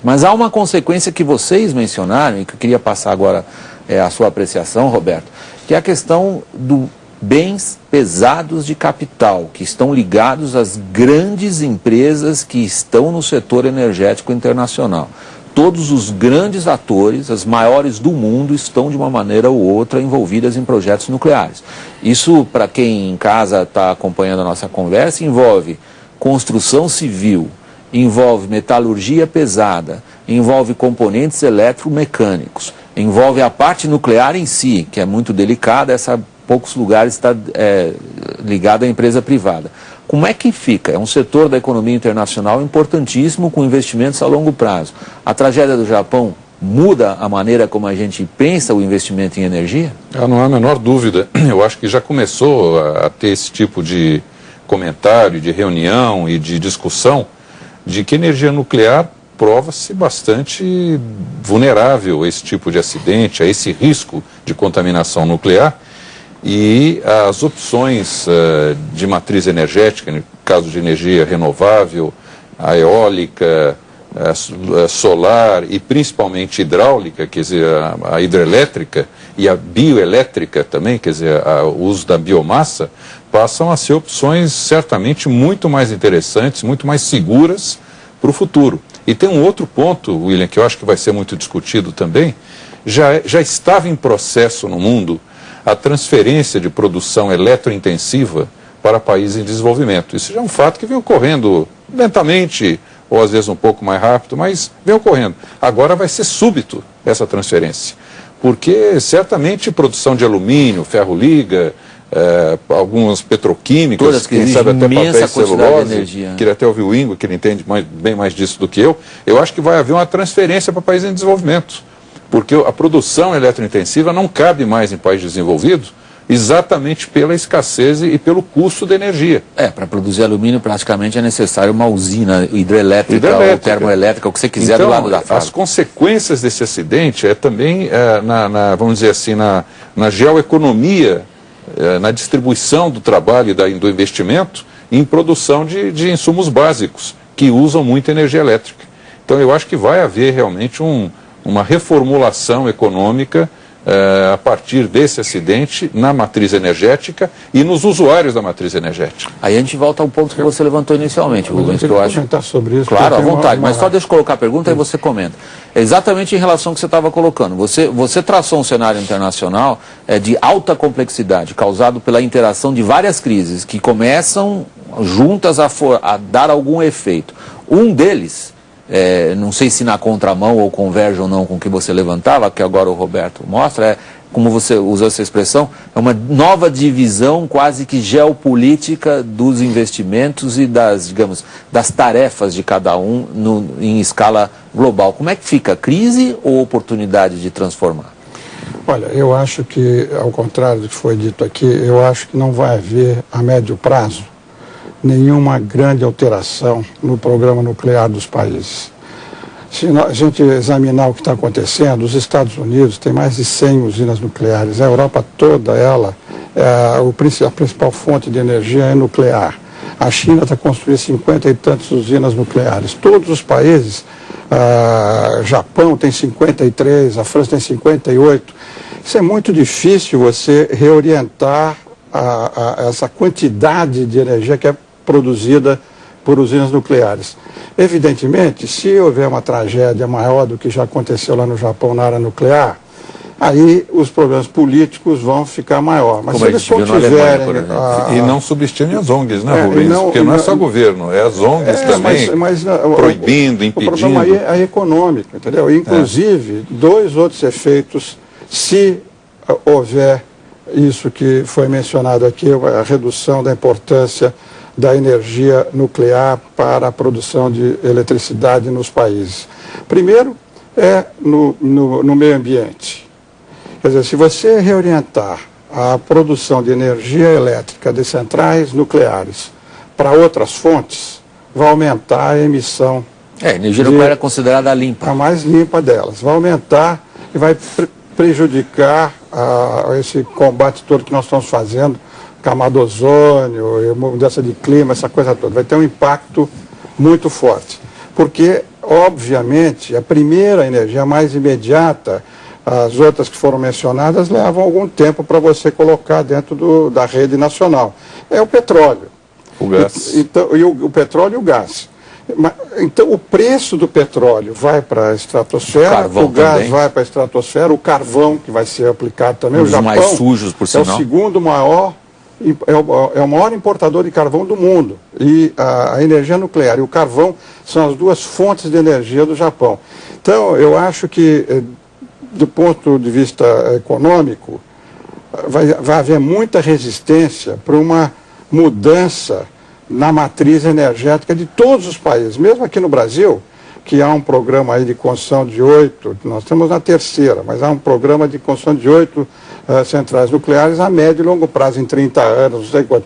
Mas há uma consequência que vocês mencionaram, e que eu queria passar agora a sua apreciação, Roberto, que é a questão dos bens pesados de capital, que estão ligados às grandes empresas que estão no setor energético internacional. Todos os grandes atores, as maiores do mundo, estão de uma maneira ou outra envolvidas em projetos nucleares. Isso, para quem em casa está acompanhando a nossa conversa, envolve construção civil, envolve metalurgia pesada, envolve componentes eletromecânicos, envolve a parte nuclear em si, que é muito delicada, essa poucos lugares está ligada à empresa privada. Como é que fica? É um setor da economia internacional importantíssimo, com investimentos a longo prazo. A tragédia do Japão muda a maneira como a gente pensa o investimento em energia? Não há a menor dúvida. Eu acho que já começou a ter esse tipo de comentário, de reunião e de discussão de que energia nuclear prova-se bastante vulnerável a esse tipo de acidente, a esse risco de contaminação nuclear. E as opções de matriz energética, no caso de energia renovável, a eólica, a solar e principalmente hidráulica, quer dizer, a hidrelétrica e a bioelétrica também, quer dizer, o uso da biomassa, passam a ser opções certamente muito mais interessantes, muito mais seguras para o futuro. E tem um outro ponto, William, que eu acho que vai ser muito discutido também. Já estava em processo no mundo a transferência de produção eletrointensiva para países em desenvolvimento. Isso já é um fato que vem ocorrendo lentamente, ou às vezes um pouco mais rápido, mas vem ocorrendo. Agora vai ser súbito essa transferência, porque certamente produção de alumínio, ferro-liga, alguns petroquímicos, quem sabe até papel e celulose, queria até ouvir o Ingo, que ele entende bem mais disso do que eu acho que vai haver uma transferência para países em desenvolvimento, porque a produção eletrointensiva não cabe mais em países desenvolvidos, exatamente pela escassez e pelo custo da energia. Para produzir alumínio praticamente é necessário uma usina hidrelétrica ou termoelétrica, o que você quiser, então, do lado da fábrica. As consequências desse acidente também, vamos dizer assim, na geoeconomia, na distribuição do trabalho e do investimento em produção de insumos básicos, que usam muita energia elétrica. Então eu acho que vai haver realmente uma reformulação econômica a partir desse acidente na matriz energética e nos usuários da matriz energética. Aí a gente volta ao ponto que você levantou inicialmente, Rubens, que eu acho... comentar sobre isso. Claro, à vontade, mas só deixa eu colocar a pergunta e você comenta. Exatamente em relação ao que você estava colocando. Você traçou um cenário internacional de alta complexidade, causado pela interação de várias crises que começam juntas a dar algum efeito. Um deles... não sei se na contramão ou converge ou não com o que você levantava, que agora o Roberto mostra, como você usou essa expressão, é uma nova divisão quase que geopolítica dos investimentos e das tarefas de cada um em escala global. Como é que fica? Crise ou oportunidade de transformar? Olha, eu acho que, ao contrário do que foi dito aqui, eu acho que não vai haver, a médio prazo, nenhuma grande alteração no programa nuclear dos países. Se a gente examinar o que está acontecendo, os Estados Unidos têm mais de 100 usinas nucleares, a Europa toda ela, a principal fonte de energia é nuclear. A China está construindo 50 e tantas usinas nucleares. Todos os países, Japão tem 53, a França tem 58. Isso é muito difícil você reorientar essa quantidade de energia que é produzida por usinas nucleares. Evidentemente, se houver uma tragédia maior do que já aconteceu lá no Japão na área nuclear, aí os problemas políticos vão ficar maior. Mas como se eles contiverem... E não subestime as ONGs, né, Rubens? Porque não é só governo, é as ONGs também, proibindo, impedindo. O problema aí é econômico, entendeu? Inclusive, dois outros efeitos, se houver isso que foi mencionado aqui, a redução da importância da energia nuclear para a produção de eletricidade nos países. Primeiro, no meio ambiente. Quer dizer, se você reorientar a produção de energia elétrica de centrais nucleares para outras fontes, vai aumentar a emissão. A energia nuclear é considerada limpa. A mais limpa delas. Vai aumentar e vai prejudicar esse combate todo que nós estamos fazendo, camada ozônio, mudança de clima, essa coisa toda. Vai ter um impacto muito forte. Porque obviamente, a primeira energia mais imediata, as outras que foram mencionadas levam algum tempo para você colocar dentro da rede nacional. É o petróleo. O gás. Então, o petróleo e o gás. Então, o preço do petróleo vai para a estratosfera, o gás também vai para a estratosfera, o carvão que vai ser aplicado também. Um o Japão mais sujos, por sinal. É o segundo maior, é o maior importador de carvão do mundo. E a energia nuclear e o carvão são as duas fontes de energia do Japão. Então, eu acho que, do ponto de vista econômico, vai haver muita resistência para uma mudança na matriz energética de todos os países, mesmo aqui no Brasil, que há um programa aí de construção de 8, nós estamos na terceira, mas há um programa de construção de 8 centrais nucleares a médio e longo prazo, em 30 anos, não sei quanto.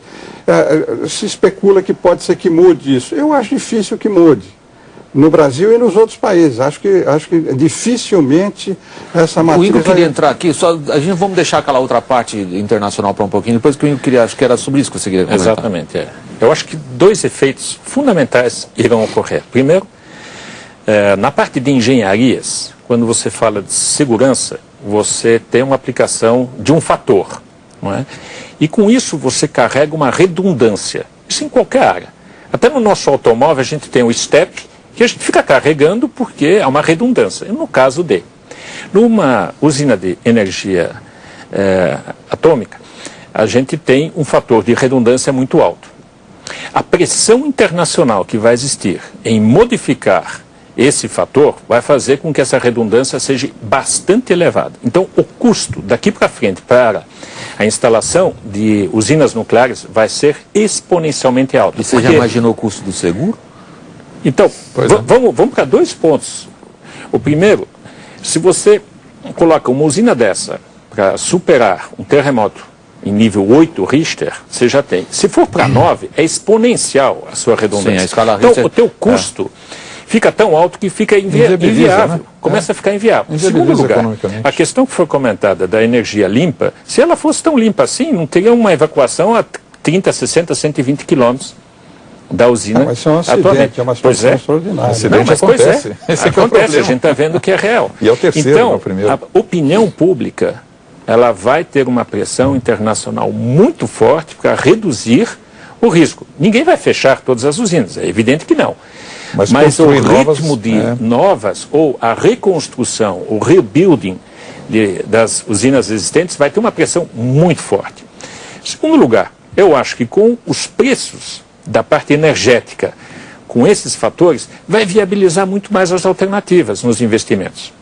Se especula que pode ser que mude isso. Eu acho difícil que mude. No Brasil e nos outros países. Acho que dificilmente essa matriz... O Igor queria entrar aqui, vamos deixar aquela outra parte internacional para um pouquinho, depois que o Igor queria, acho que era sobre isso que você queria comentar. Exatamente. Eu acho que dois efeitos fundamentais irão ocorrer. Primeiro, na parte de engenharias, quando você fala de segurança, você tem uma aplicação de um fator, não é? E com isso você carrega uma redundância. Isso em qualquer área. Até no nosso automóvel a gente tem o step, que a gente fica carregando porque há uma redundância. No caso numa usina de energia atômica, a gente tem um fator de redundância muito alto. A pressão internacional que vai existir em modificar esse fator vai fazer com que essa redundância seja bastante elevada. Então, o custo daqui para frente para a instalação de usinas nucleares vai ser exponencialmente alto. E você já imaginou o custo do seguro? Então, vamos para dois pontos. O primeiro, se você coloca uma usina dessa para superar um terremoto em nível 8 Richter, você já tem. Se for para 9, é exponencial a sua redundância. Sim, a escala então, Richter, o teu custo fica tão alto que fica inviável. Né? Começa a ficar inviável. Em segundo lugar, a questão que foi comentada da energia limpa, se ela fosse tão limpa assim, não teria uma evacuação a 30, 60, 120 quilômetros da usina. Mas isso é um acidente, é uma situação extraordinária. Acidente acontece. Esse acontece, a gente está vendo que é real. E é o terceiro, então, não é o primeiro. A opinião pública, ela vai ter uma pressão internacional muito forte para reduzir o risco. Ninguém vai fechar todas as usinas, é evidente que não. Mas o ritmo de novas, ou a reconstrução, o rebuilding das usinas existentes vai ter uma pressão muito forte. Em segundo lugar, eu acho que com os preços da parte energética, com esses fatores, vai viabilizar muito mais as alternativas nos investimentos.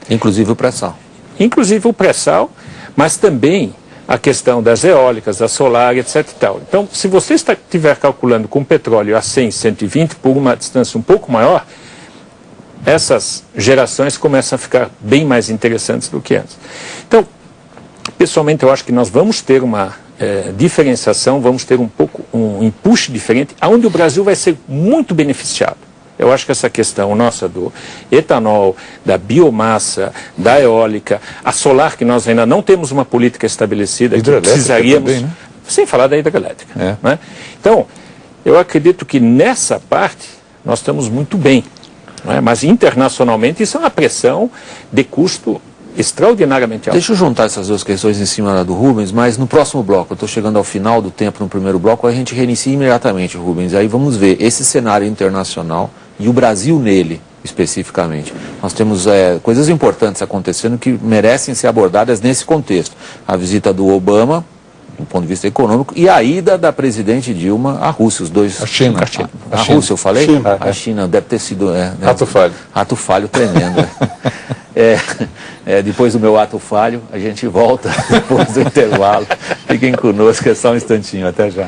Inclusive o pré-sal. Inclusive o pré-sal, mas também a questão das eólicas, da solar, etc. e tal. Então, se você estiver calculando com petróleo a 100, 120, por uma distância um pouco maior, essas gerações começam a ficar bem mais interessantes do que antes. Então, pessoalmente, eu acho que nós vamos ter uma diferenciação, vamos ter um empuxo diferente, onde o Brasil vai ser muito beneficiado. Eu acho que essa questão nossa do etanol, da biomassa, da eólica, a solar, que nós ainda não temos uma política estabelecida, que precisaríamos, também, né? Sem falar da hidrelétrica. Né? Então, eu acredito que nessa parte nós estamos muito bem. Né? Mas internacionalmente isso é uma pressão de custo extraordinariamente alto. Deixa eu juntar essas duas questões em cima do Rubens, mas no próximo bloco, eu estou chegando ao final do tempo no primeiro bloco, a gente reinicia imediatamente, Rubens. Aí vamos ver esse cenário internacional e o Brasil nele, especificamente. Nós temos coisas importantes acontecendo que merecem ser abordadas nesse contexto. A visita do Obama, do ponto de vista econômico, e a ida da presidente Dilma à Rússia, os dois... A China. A Rússia, eu falei? China. A China deve ter sido... Ato falho. Ato falho tremendo. Depois do meu ato falho, a gente volta depois do intervalo. Fiquem conosco, é só um instantinho. Até já.